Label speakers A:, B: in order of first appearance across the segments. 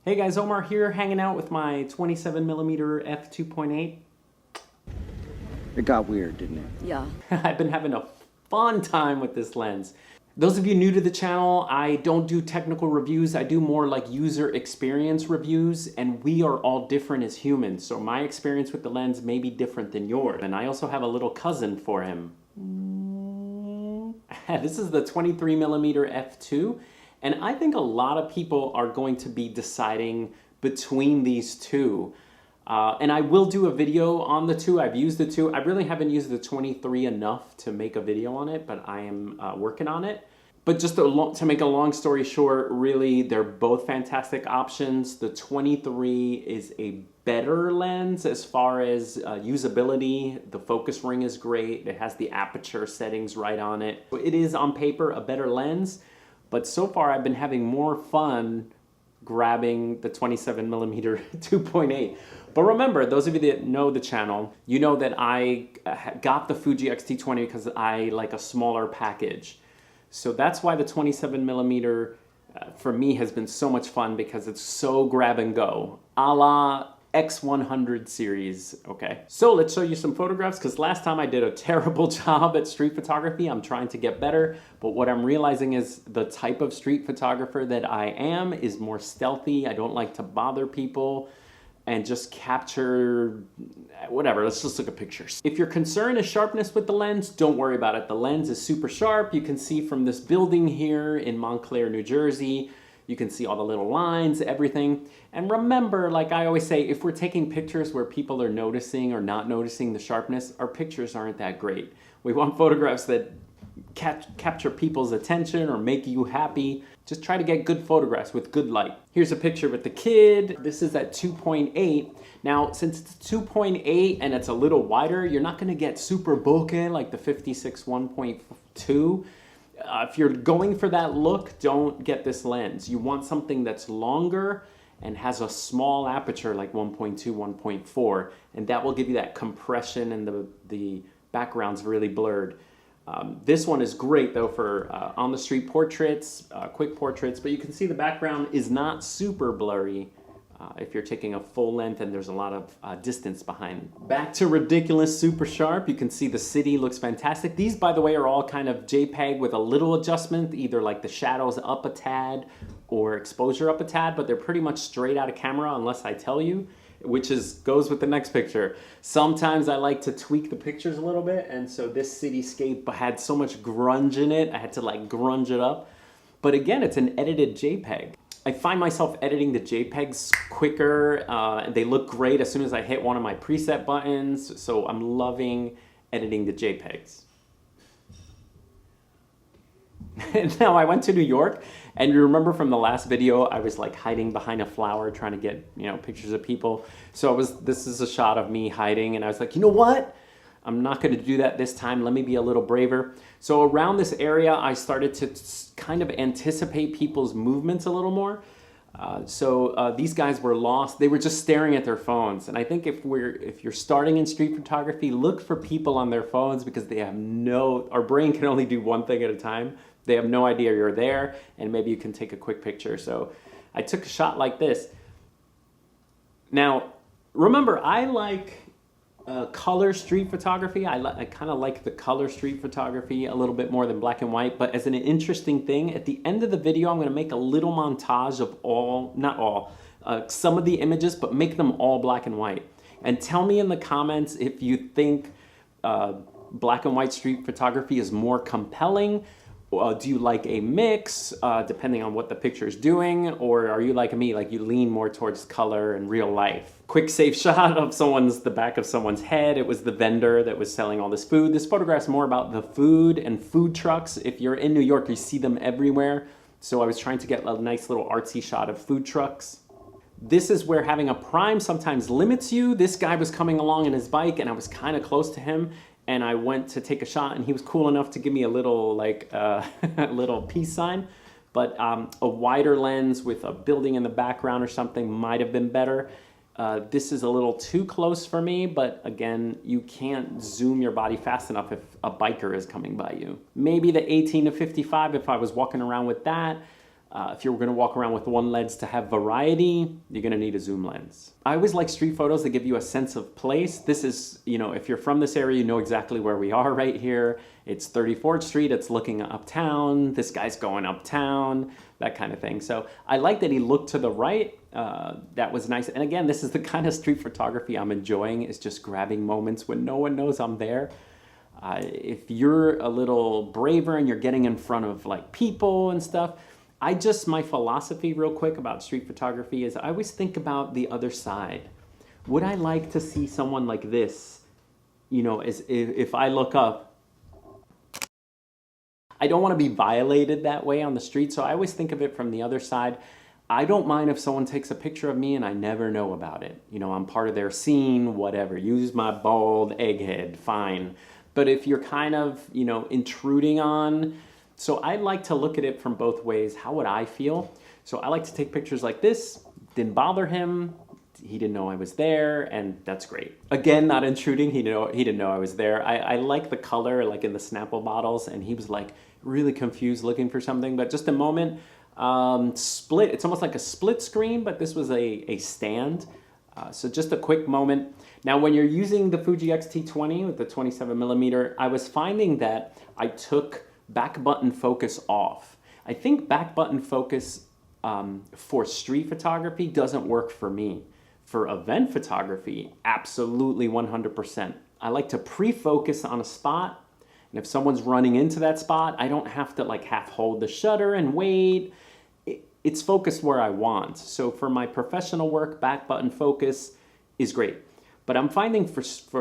A: Hey guys, Omar here, hanging out with my 27mm f2.8.
B: It got weird, didn't it?
C: Yeah.
A: I've been having a fun time with this lens. Those of you new to the channel, I don't do technical reviews. I do more like user experience reviews, and we are all different as humans. So my experience with the lens may be different than yours. And I also have a little cousin for him. This is the 23mm f2. And I think a lot of people are going to be deciding between these two. And I will do a video on the two. I've used the two. I really haven't used the 23 enough to make a video on it, but I am working on it. But just to make a long story short, really, they're both fantastic options. The 23 is a better lens as far as usability. The focus ring is great. It has the aperture settings right on it. It is on paper a better lens. But so far, I've been having more fun grabbing the 27mm 2.8. But remember, those of you that know the channel, you know that I got the Fuji X-T20 because I like a smaller package. So that's why the 27mm for me has been so much fun, because it's so grab and go, a la X100 series, okay? So let's show you some photographs, because last time I did a terrible job at street photography. I'm trying to get better, but what I'm realizing is the type of street photographer that I am is more stealthy. I don't like to bother people and just capture whatever. Let's just look at pictures. If your concern is sharpness with the lens, don't worry about it. The lens is super sharp. You can see from this building here in Montclair, New Jersey. You can see all the little lines, everything. And remember, like I always say, if we're taking pictures where people are noticing or not noticing the sharpness, our pictures aren't that great. We want photographs that capture people's attention or make you happy. Just try to get good photographs with good light. Here's a picture with the kid. This is at 2.8. Now, since it's 2.8 and it's a little wider, you're not gonna get super bokeh like the 56 1.2. If you're going for that look, don't get this lens. You want something that's longer and has a small aperture like 1.2, 1.4, and that will give you that compression and the background's really blurred. This one is great though for on the street portraits, quick portraits, but you can see the background is not super blurry if you're taking a full length and there's a lot of distance behind. Back to ridiculous super sharp. You can see the city looks fantastic. These, by the way, are all kind of JPEG with a little adjustment, either like the shadows up a tad or exposure up a tad, but they're pretty much straight out of camera unless I tell you, which goes with the next picture. Sometimes I like to tweak the pictures a little bit, and so this cityscape had so much grunge in it, I had to like grunge it up. But again, it's an edited JPEG. I find myself editing the JPEGs quicker, and they look great as soon as I hit one of my preset buttons, so I'm loving editing the JPEGs. Now, I went to New York, and you remember from the last video, I was like hiding behind a flower trying to get, pictures of people. So this is a shot of me hiding, and I was like, you know what? I'm not going to do that this time. Let me be a little braver. So around this area, I started to kind of anticipate people's movements a little more. These guys were lost. They were just staring at their phones. And I think if you're starting in street photography, look for people on their phones, because they have our brain can only do one thing at a time. They have no idea you're there, and maybe you can take a quick picture. So I took a shot like this. Now, remember, I like color street photography. I kind of like the color street photography a little bit more than black and white, but as an interesting thing, at the end of the video, I'm gonna make a little montage of some of the images, but make them all black and white. And tell me in the comments if you think black and white street photography is more compelling. Do you like a mix, depending on what the picture is doing, or are you like me, like you lean more towards color and real life? Quick safe shot of the back of someone's head. It was the vendor that was selling all this food. This photograph's more about the food and food trucks. If you're in New York, you see them everywhere. So I was trying to get a nice little artsy shot of food trucks. This is where having a prime sometimes limits you. This guy was coming along on his bike, and I was kind of close to him. And I went to take a shot, and he was cool enough to give me a little little peace sign. But a wider lens with a building in the background or something might have been better. This is a little too close for me, but again, you can't zoom your body fast enough if a biker is coming by you. Maybe the 18 to 55 if I was walking around with that. If you're gonna walk around with one lens to have variety, you're gonna need a zoom lens. I always like street photos that give you a sense of place. This is, you know, if you're from this area, you know exactly where we are right here. It's 34th Street, it's looking uptown, this guy's going uptown, that kind of thing. So I like that he looked to the right, that was nice. And again, this is the kind of street photography I'm enjoying, is just grabbing moments when no one knows I'm there. If you're a little braver and you're getting in front of like people and stuff, my philosophy real quick about street photography is I always think about the other side. Would I like to see someone like this, you know, as if I look up, I don't want to be violated that way on the street, so I always think of it from the other side. I don't mind if someone takes a picture of me and I never know about it. You know, I'm part of their scene, whatever. Use my bald egghead, fine. But if you're kind of, you know, intruding on, so I like to look at it from both ways. How would I feel? So I like to take pictures like this. Didn't bother him. He didn't know I was there, and that's great. Again, not intruding. He didn't know I was there. I like the color, like in the Snapple bottles, and he was like really confused looking for something. But just a moment, split. It's almost like a split screen, but this was a stand. So just a quick moment. Now, when you're using the Fuji X-T20 with the 27mm, I was finding that I took back button focus off. I think back button focus for street photography doesn't work for me. For event photography, absolutely 100%. I like to pre-focus on a spot, and if someone's running into that spot, I don't have to like half hold the shutter and wait. It's focused where I want. So for my professional work, back button focus is great. But I'm finding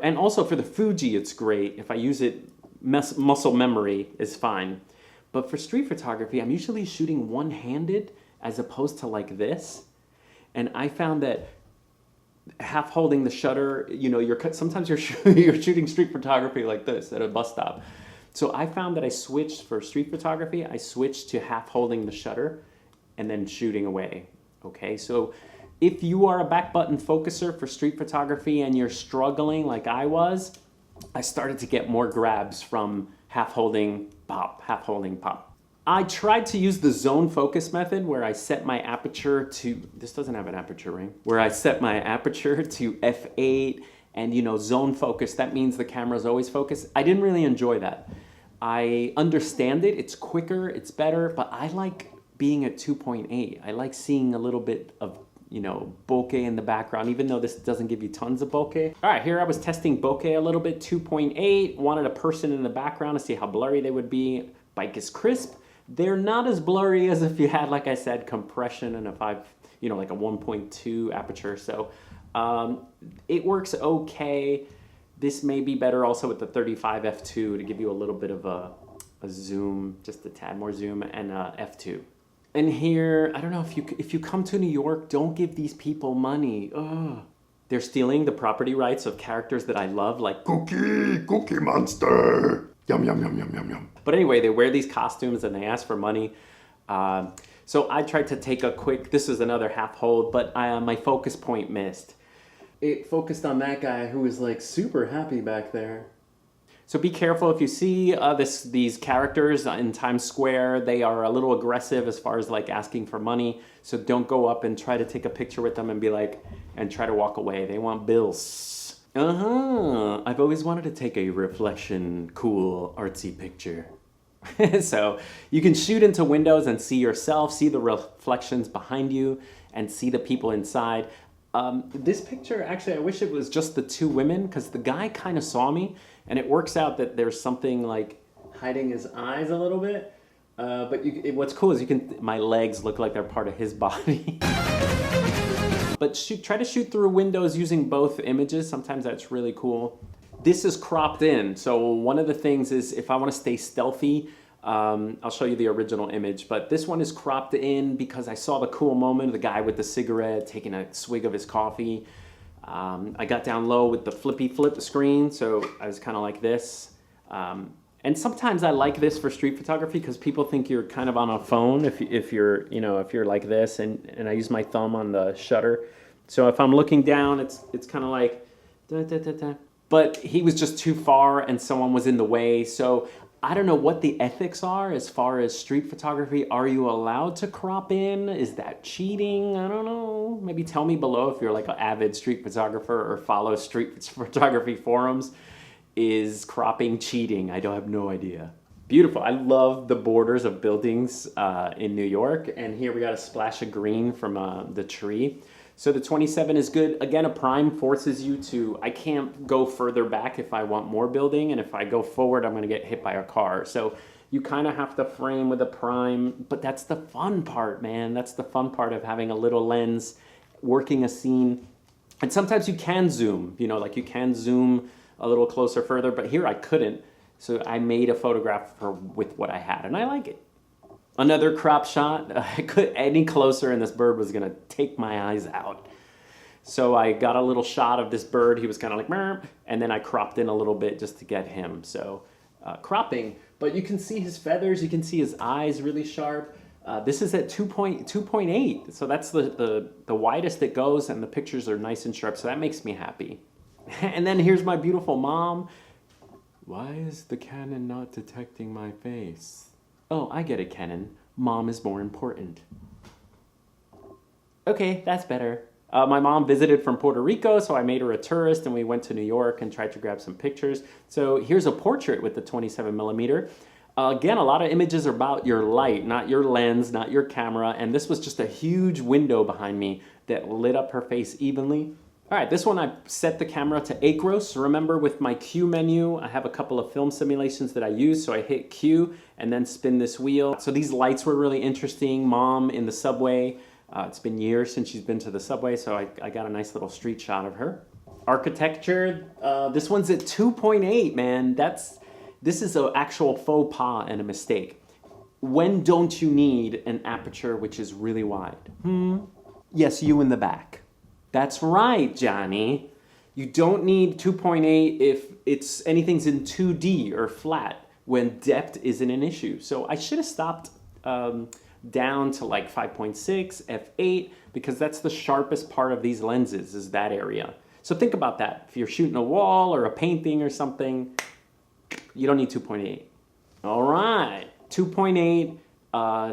A: and also for the Fuji, it's great. If I use it, muscle memory is fine. But for street photography, I'm usually shooting one-handed as opposed to like this. And I found that half holding the shutter, you know, sometimes you're shooting street photography like this at a bus stop. So I found that I switched for street photography, I switched to half holding the shutter and then shooting away. Okay, so if you are a back button focuser for street photography and you're struggling like I was, I started to get more grabs from half holding, pop, half holding, pop. I tried to use the zone focus method where I set my aperture to, this doesn't have an aperture ring, where I set my aperture to f8 and, you know, zone focus, that means the camera's always focused. I didn't really enjoy that. I understand it, it's quicker, it's better, but I like being at 2.8. I like seeing a little bit of, you know, bokeh in the background, even though this doesn't give you tons of bokeh. All right, here I was testing bokeh a little bit, 2.8, wanted a person in the background to see how blurry they would be. Bike is crisp. They're not as blurry as if you had, like I said, compression and like a 1.2 aperture. So it works okay. This may be better also with the 35 f2 to give you a little bit of a zoom, just a tad more zoom, and f2. And here, I don't know, if you come to New York, don't give these people money. Ugh. They're stealing the property rights of characters that I love, like Cookie Monster. Yum, yum, yum, yum, yum, yum. But anyway, they wear these costumes and they ask for money. So I tried to take a quick, this is another half hold, but my focus point missed. It focused on that guy who was like super happy back there. So be careful if you see these characters in Times Square. They are a little aggressive as far as like asking for money. So don't go up and try to take a picture with them and be like, and try to walk away. They want bills. I've always wanted to take a reflection, cool, artsy picture. So you can shoot into windows and see yourself, see the reflections behind you, and see the people inside. This picture, actually, I wish it was just the two women, because the guy kind of saw me, and it works out that there's something like hiding his eyes a little bit. But what's cool is my legs look like they're part of his body. But try to shoot through windows using both images. Sometimes that's really cool. This is cropped in. So one of the things is if I want to stay stealthy, I'll show you the original image, but this one is cropped in because I saw the cool moment of the guy with the cigarette taking a swig of his coffee. I got down low with the flip screen, so I was kind of like this. And sometimes I like this for street photography because people think you're kind of on a phone if you're like this, and I use my thumb on the shutter. So if I'm looking down, it's kind of like da, da, da, da. But he was just too far and someone was in the way. So I don't know what the ethics are as far as street photography. Are you allowed to crop in? Is that cheating? I don't know. Maybe tell me below if you're like an avid street photographer or follow street photography forums. Is cropping cheating? I don't have no idea. Beautiful. I love the borders of buildings in New York. And here we got a splash of green from the tree. So the 27 is good. Again, a prime forces you to, I can't go further back if I want more building, and if I go forward, I'm gonna get hit by a car. So you kind of have to frame with a prime, but that's the fun part, man. That's the fun part of having a little lens, working a scene. And sometimes you can zoom, you know, like you can zoom a little closer further, but here I couldn't. So I made a photograph with what I had, and I like it. Another crop shot. I could any closer and this bird was gonna take my eyes out. So I got a little shot of this bird. He was kind of like, Merp, and then I cropped in a little bit just to get him. So cropping, but you can see his feathers. You can see his eyes really sharp. This is at 2.8. So that's the widest it goes, and the pictures are nice and sharp. So that makes me happy. And then here's my beautiful mom. Why is the Canon not detecting my face? Oh, I get it, Canon. Mom is more important. Okay, that's better. My mom visited from Puerto Rico, so I made her a tourist, and we went to New York and tried to grab some pictures. So here's a portrait with the 27mm. Again, a lot of images are about your light, not your lens, not your camera, and this was just a huge window behind me that lit up her face evenly. All right, this one I set the camera to acros. Remember, with my Q menu, I have a couple of film simulations that I use, so I hit Q and then spin this wheel. So these lights were really interesting. Mom in the subway. It's been years since she's been to the subway, so I got a nice little street shot of her. Architecture, this one's at 2.8, man. This is an actual faux pas and a mistake. When don't you need an aperture which is really wide? Yes, you in the back. That's right, Johnny. You don't need 2.8 if anything's in 2D or flat when depth isn't an issue. So I should have stopped down to like 5.6, f8, because that's the sharpest part of these lenses, is that area. So think about that. If you're shooting a wall or a painting or something, you don't need 2.8. All right, 2.8.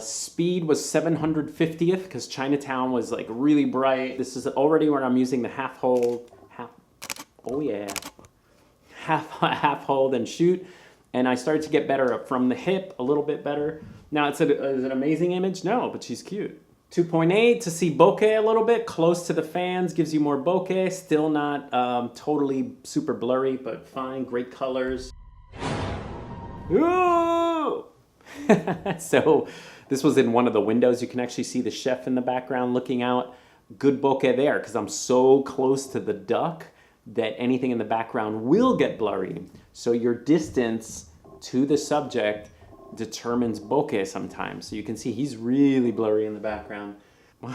A: Speed was 750th because Chinatown was like really bright. This is already where I'm using the half hold and shoot. And I started to get better from the hip, a little bit better. Now, is it an amazing image? No, but she's cute. 2.8 to see bokeh a little bit, close to the fans, gives you more bokeh. Still not totally super blurry, but fine, great colors. Ooh! So this was in one of the windows. You can actually see the chef in the background looking out. Good bokeh there because I'm so close to the duck that anything in the background will get blurry. So your distance to the subject determines bokeh sometimes. So you can see he's really blurry in the background.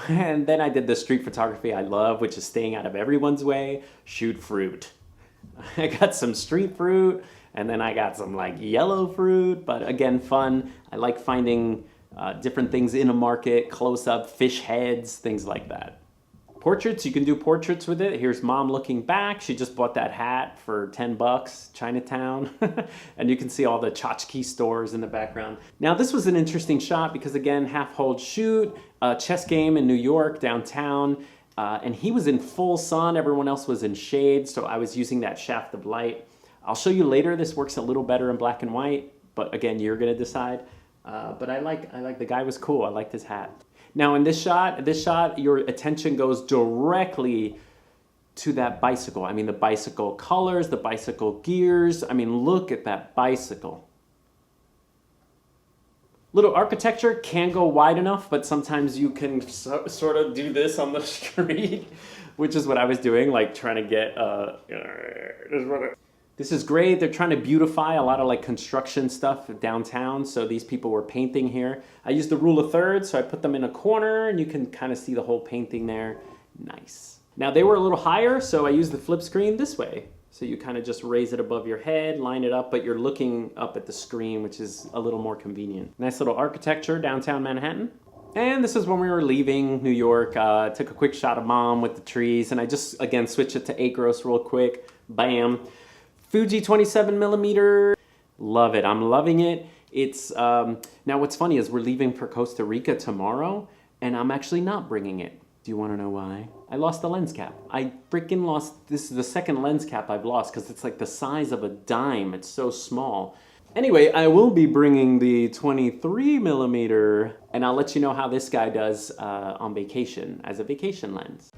A: And then I did the street photography I love, which is staying out of everyone's way. Shoot fruit. I got some street fruit. And then I got some like yellow fruit, but again, fun. I like finding different things in a market, close up, fish heads, things like that. Portraits, you can do portraits with it. Here's mom looking back. She just bought that hat for 10 bucks, Chinatown. And you can see all the tchotchke stores in the background. Now this was an interesting shot because again, half hold shoot, chess game in New York, downtown. And he was in full sun, everyone else was in shade. So I was using that shaft of light. I'll show you later, this works a little better in black and white, but again, you're gonna decide. But I like the guy was cool, I liked his hat. Now in this shot, your attention goes directly to that bicycle. I mean, the bicycle colors, the bicycle gears. I mean, look at that bicycle. Little architecture can go wide enough, but sometimes you can sort of do this on the street, which is what I was doing, like trying to get, this is great. They're trying to beautify a lot of like construction stuff downtown. So these people were painting here. I used the rule of thirds, so I put them in a corner and you can kind of see the whole painting there. Nice. Now they were a little higher, so I used the flip screen this way. So you kind of just raise it above your head, line it up, but you're looking up at the screen, which is a little more convenient. Nice little architecture, downtown Manhattan. And this is when we were leaving New York. Took a quick shot of mom with the trees, and I just, again, switched it to acros real quick. Bam. Fuji 27mm. Love it. I'm loving it. It's now what's funny is we're leaving for Costa Rica tomorrow, and I'm actually not bringing it. Do you want to know why? I lost the lens cap. I freaking lost, this is the second lens cap I've lost because it's like the size of a dime. It's so small. Anyway, I will be bringing the 23mm, and I'll let you know how this guy does on vacation as a vacation lens.